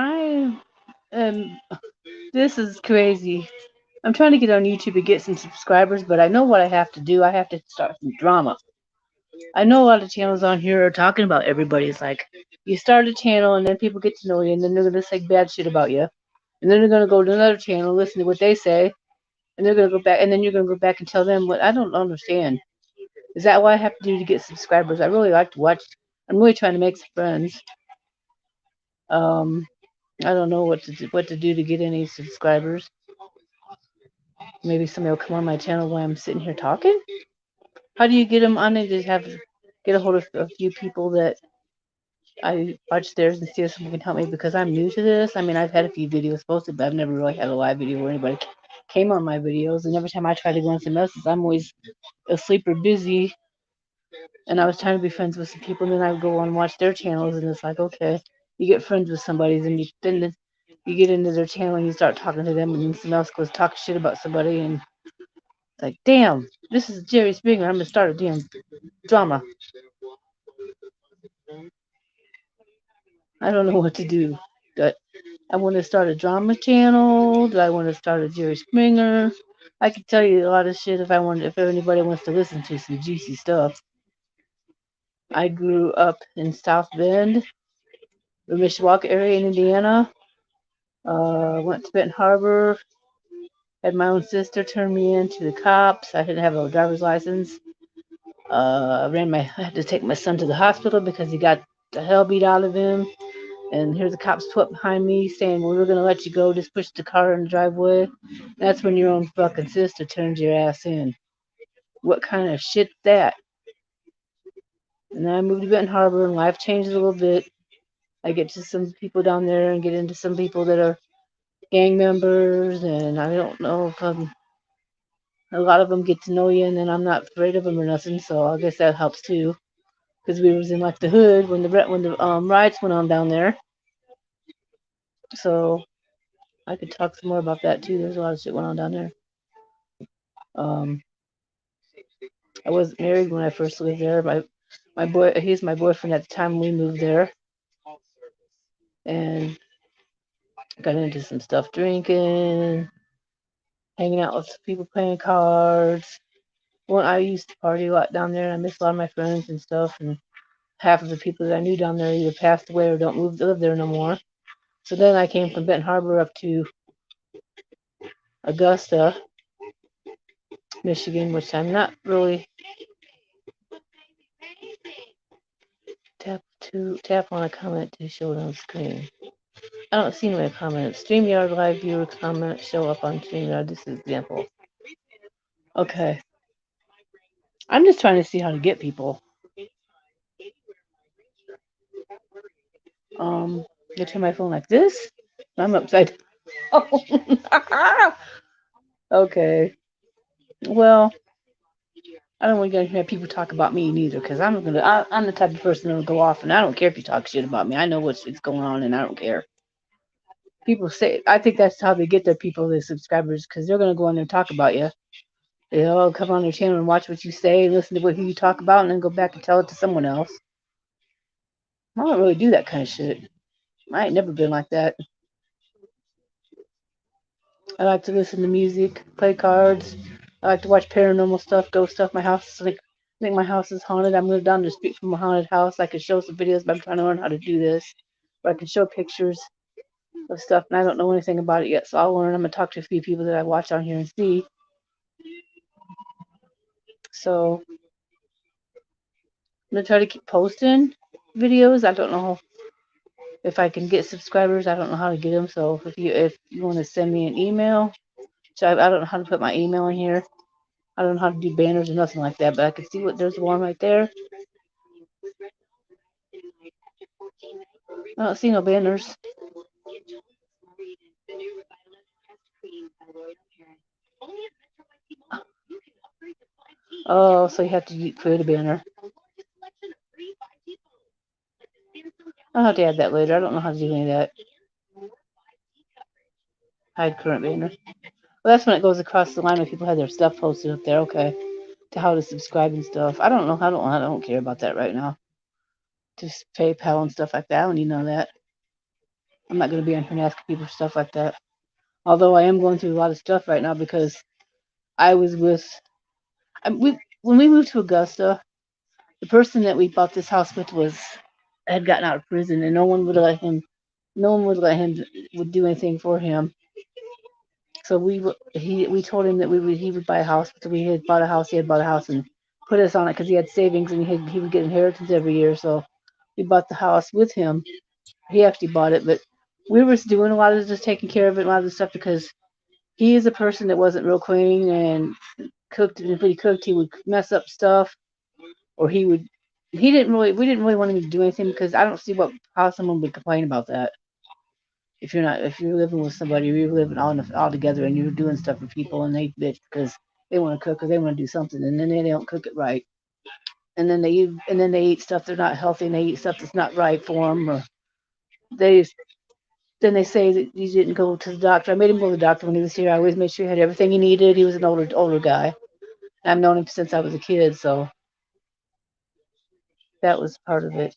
I am. This is crazy. I'm trying to get on YouTube to get some subscribers, but I know what I have to do. I have to start some drama. I know a lot of channels on here are talking about everybody. It's like you start a channel and then people get to know you and then they're gonna say bad shit about you. And then they're gonna go to another channel, listen to what they say, and they're gonna go back and then you're gonna go back and tell them what I don't understand. Is that what I have to do to get subscribers? I really like to watch. I'm really trying to make some friends. Um, I don't know what to do to get any subscribers. Maybe somebody will come on my channel while I'm sitting here talking. How do you get them on? I just have get a hold of a few people that I watch theirs and see if someone can help me because I'm new to this. I mean, I've had a few videos posted, but I've never really had a live video where anybody came on my videos. And every time I try to go on some else's, I'm always asleep or busy. And I was trying to be friends with some people, and then I would go on and watch their channels, and it's like, okay, you get friends with somebody, then you get into their channel and you start talking to them, and then someone else goes talk shit about somebody, and it's like, damn, this is Jerry Springer. I'm gonna start a damn drama. I don't know what to do. But I want to start a drama channel. Do I want to start a Jerry Springer? I could tell you a lot of shit if anybody wants to listen to some juicy stuff. I grew up in South Bend, the Mishawaka area in Indiana. Went to Benton Harbor. Had my own sister turn me in to the cops. I didn't have a driver's license. I had to take my son to the hospital because he got the hell beat out of him. And here's the cops put behind me saying, well, we're going to let you go. Just push the car in the driveway. That's when your own fucking sister turns your ass in. What kind of shit's that? And then I moved to Benton Harbor and life changes a little bit. I get to some people down there and get into some people that are gang members. And I don't know if a lot of them get to know you and then I'm not afraid of them or nothing. So I guess that helps too. Because we was in like the hood when the riots went on down there. So I could talk some more about that too. There's a lot of shit went on down there. Um, I wasn't married when I first lived there. He's my boyfriend at the time we moved there, and got into some stuff drinking, hanging out with people playing cards. Well, I used to party a lot down there, and I miss a lot of my friends and stuff. And half of the people that I knew down there either passed away or don't live there no more. So then I came from Benton Harbor up to Augusta, Michigan, which I'm not really tap on a comment to show it on screen. I don't see my comments. StreamYard live viewer comments show up on StreamYard. This is example. Okay. I'm just trying to see how to get people. I turn my phone like this. I'm upside down. Okay. Well, I don't want to hear people talk about me neither, because I'm the type of person that'll go off, and I don't care if you talk shit about me. I know what's going on, and I don't care. People say, I think that's how they get their people, their subscribers, because they're gonna go on there and talk about you. They'll come on their channel and watch what you say, and listen to who you talk about, and then go back and tell it to someone else. I don't really do that kind of shit. I ain't never been like that. I like to listen to music, play cards. I like to watch paranormal stuff, ghost stuff. My house is like, I think my house is haunted. I moved down the street from a haunted house. I could show some videos, but I'm trying to learn how to do this. But I can show pictures of stuff, and I don't know anything about it yet, so I'll learn. I'm gonna talk to a few people that I watch on here and see. So I'm gonna try to keep posting videos. I don't know if I can get subscribers. I don't know how to get them. So if you want to send me an email, so I don't know how to put my email in here. I don't know how to do banners or nothing like that, but I can see what there's one right there. I don't see no banners. Oh, so you have to create a banner. I'll have to add that later. I don't know how to do any of that. Hide current banner. Well, that's when it goes across the line when people have their stuff posted up there. Okay, to how to subscribe and stuff. I don't know. I don't care about that right now. Just PayPal and stuff like that. I don't need none of that. I'm not going to be on here and asking people for stuff like that. Although I am going through a lot of stuff right now because I was with when we moved to Augusta, the person that we bought this house with was had gotten out of prison, and no one would let him would do anything for him. So we told him that he would buy a house. So we had bought a house. He had bought a house and put us on it because he had savings and he would get inheritance every year. So we bought the house with him. He actually bought it, but we were doing a lot of just taking care of it, a lot of the stuff because he is a person that wasn't real clean and cooked. And if he cooked, he would mess up stuff, or he would. He didn't really. We didn't really want him to do anything because I don't see how someone would complain about that. If you're living with somebody, you're living all together, and you're doing stuff for people, and they bitch because they want to cook or they want to do something, and then they don't cook it right, and then they eat stuff they're not healthy, and they eat stuff that's not right for them, or they then they say that you didn't go to the doctor. I made him go to the doctor when he was here. I always made sure he had everything he needed. He was an older guy. I've known him since I was a kid, so that was part of it.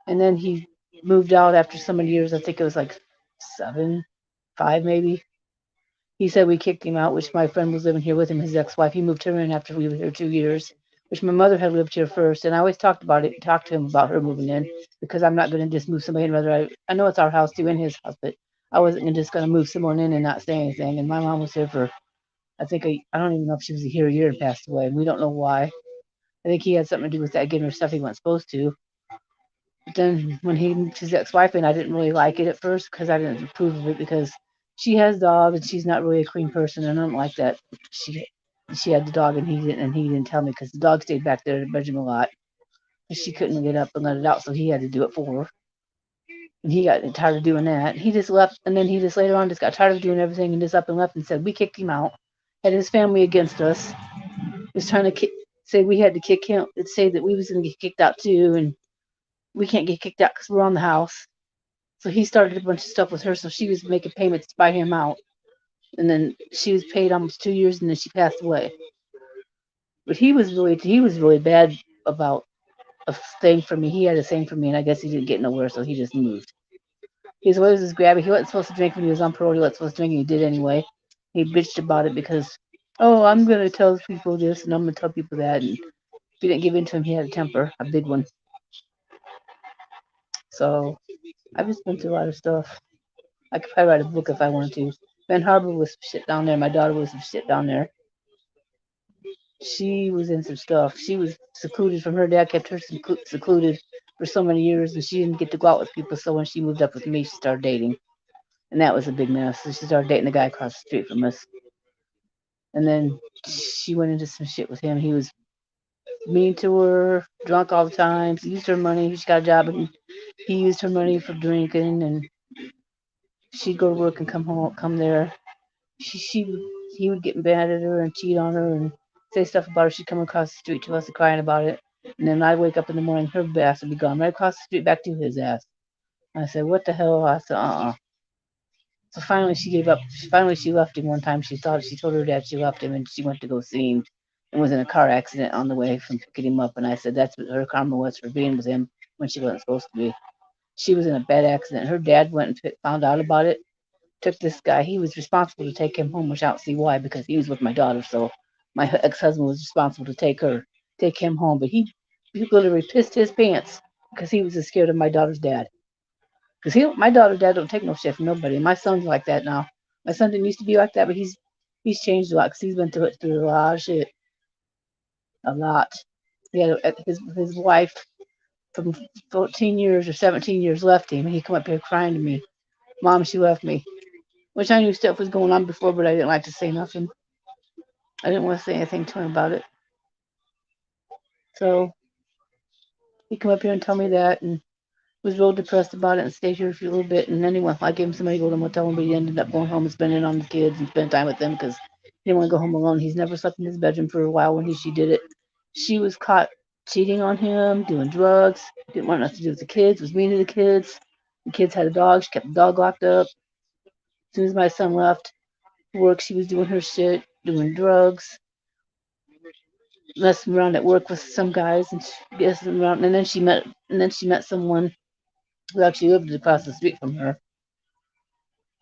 And then he moved out after so many years. I think it was like 7, 5 maybe. He said we kicked him out, which my friend was living here with him, his ex-wife. He moved her in after we were here 2 years, which my mother had lived here first. And I always talked to him about her moving in because I'm not going to just move somebody in. Whether I know it's our house too, in his house, but I wasn't just going to move someone in and not say anything. And my mom was here for, I don't even know if she was here a year and passed away. And we don't know why. I think he had something to do with that, getting her stuff he wasn't supposed to. But then when he moved his ex-wife in, I didn't really like it at first because I didn't approve of it because she has dogs and she's not really a clean person, and I don't like that. She she had the dog and he didn't tell me because the dog stayed back there in the bedroom a lot. And she couldn't get up and let it out, so he had to do it for her. And he got tired of doing that. He just left, and then he just later on just got tired of doing everything and just up and left and said we kicked him out. Had his family against us. Was trying to say we had to kick him. Say that we was going to get kicked out too, and we can't get kicked out because we're on the house. So he started a bunch of stuff with her, so she was making payments to buy him out. And then she was paid almost 2 years, and then she passed away. But he was really bad about a thing for me. He had a thing for me, and I guess he didn't get nowhere, so he just moved. He's always this grabby. He wasn't supposed to drink when he was on parole. He wasn't supposed to drink, and he did anyway. He bitched about it because, oh, I'm gonna tell people this, and I'm gonna tell people that. And if you didn't give in to him, he had a temper, a big one. So I've just been through a lot of stuff. I could probably write a book if I wanted to. Ben Harbor was some shit down there. My daughter was some shit down there. She was in some stuff. She was secluded from her dad, kept her secluded for so many years, and she didn't get to go out with people. So when she moved up with me, she started dating, and that was a big mess. So she started dating the guy across the street from us, and then she went into some shit with him. He was mean to her, drunk all the time. He used her money. She got a job, and he used her money for drinking, and she'd go to work and come there. She he would get mad at her and cheat on her and say stuff about her. She'd come across the street to us and crying about it. And then I'd wake up in the morning, her ass would be gone right across the street back to his ass. I said, what the hell? I said, So finally she gave up. Finally she left him one time. She told her dad she left him and she went to go see him and was in a car accident on the way from picking him up. And I said that's what her karma was for being with him when she wasn't supposed to be. She was in a bad accident. Her dad went and found out about it, took this guy. He was responsible to take him home, which I don't see why because he was with my daughter. So my ex-husband was responsible to take him home. But he literally pissed his pants because he was scared of my daughter's dad. Because my daughter's dad don't take no shit from nobody. My son's like that now. My son didn't used to be like that, but he's changed a lot because he's been through a lot of shit, a lot. He had his wife from 14 years or 17 years left him, and he come up here crying to me, "Mom, she left me." Which I knew stuff was going on before, but I didn't like to say nothing. I didn't want to say anything to him about it. So he come up here and tell me that, and was real depressed about it, and stayed here for a little bit. And then I gave him somebody to go to the motel, but he ended up going home and spending it on the kids and spending time with them because he didn't want to go home alone. He's never slept in his bedroom for a while when she did it. She was caught cheating on him, doing drugs, didn't want nothing to do with the kids, was mean to the kids. The kids had a dog. She kept the dog locked up. As soon as my son left work, she was doing her shit, doing drugs, messing around at work with some guys and messing around. And then she met someone who actually lived across the street from her.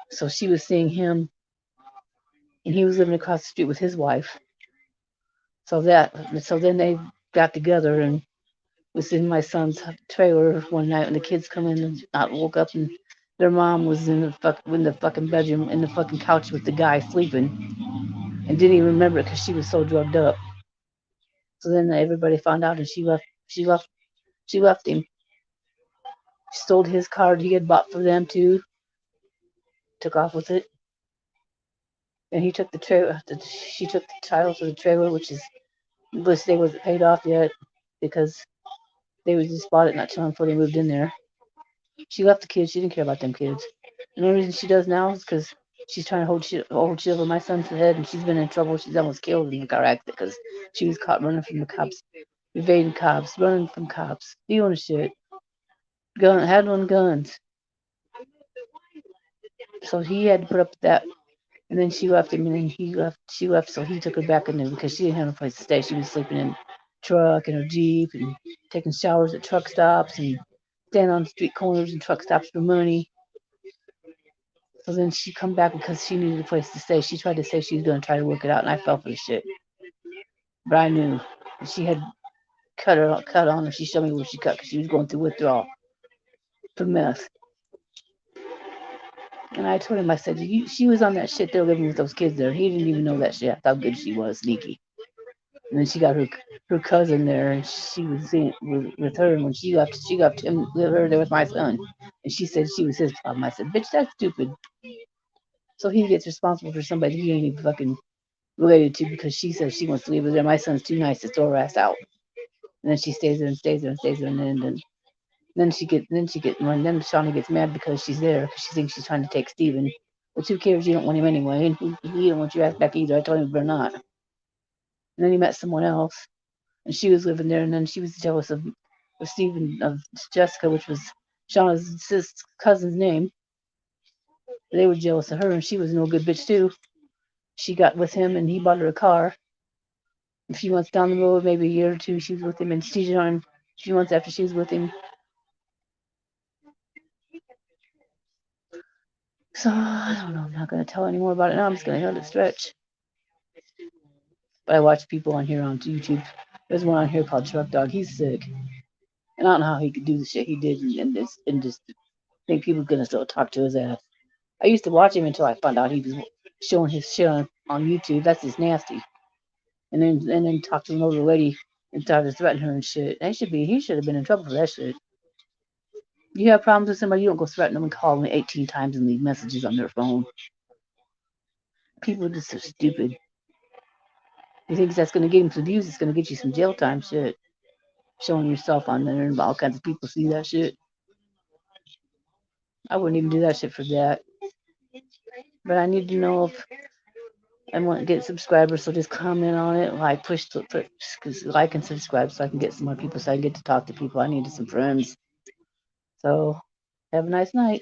So she was seeing him, and he was living across the street with his wife. So then they got together and was in my son's trailer one night when the kids come in and not woke up, and their mom was in the fucking bedroom in the fucking couch with the guy sleeping and didn't even remember it because she was so drugged up. So then everybody found out and she left. She left him. She sold his card he had bought for them too. Took off with it, and he took the trailer. She took the title to the trailer, which they wasn't paid off yet because they was just bought it not too long before they moved in there. She left the kids. She didn't care about them kids. And the only reason she does now is because she's trying to hold shit over my son's head, and she's been in trouble. She's almost killed in a car accident because she was caught running from the cops, evading cops, running from cops, stealing shit, handling guns. So he had to put up with that. And then she left him, and then he left. She left, so he took her back in there because she didn't have no place to stay. She was sleeping in truck in her Jeep and taking showers at truck stops and standing on street corners and truck stops for money. So then she come back because she needed a place to stay. She tried to say she was going to try to work it out, and I fell for the shit. But I knew she had cut on her. She showed me where she cut because she was going through withdrawal from meth. And I told him, I said, she was on that shit there living with those kids there. He didn't even know that shit, how good she was, sneaky. And then she got her cousin there, and she was with her. And when she left him with her there with my son. And she said she was his problem. I said, bitch, that's stupid. So he gets responsible for somebody he ain't even fucking related to because she says she wants to leave with there. My son's too nice to throw her ass out. And then she stays there and stays there and stays there, and then Shauna gets mad because she's there because she thinks she's trying to take Steven. But who cares? You don't want him anyway, and he don't want your ass back either. I told him you better not. And then he met someone else, and she was living there, and then she was jealous of Steven, of Jessica, which was Shauna's cousin's name. They were jealous of her, and she was no good bitch too. She got with him, and he bought her a car. A few months down the road, maybe a year or two, she was with him, and she on him. A few months after she was with him. So I don't know. I'm not going to tell any more about it now. I'm just going to let it stretch. But I watch people on here on YouTube. There's one on here called Truck Dog. He's sick, and I don't know how he could do the shit he did and just think people are going to still talk to his ass. I used to watch him until I found out he was showing his shit on YouTube. That's just nasty. And then talk to an older lady and try to threaten her and shit. He should have been in trouble for that shit. You have problems with somebody, you don't go threaten them and call them 18 times and leave messages on their phone. People are just so stupid. You think that's going to get him some views? It's going to get you some jail time shit. Showing yourself on there and all kinds of people see that shit. I wouldn't even do that shit for that. But I need to know if I want to get subscribers, so just comment on it. Like like and subscribe so I can get some more people, so I can get to talk to people. I need some friends. So have a nice night.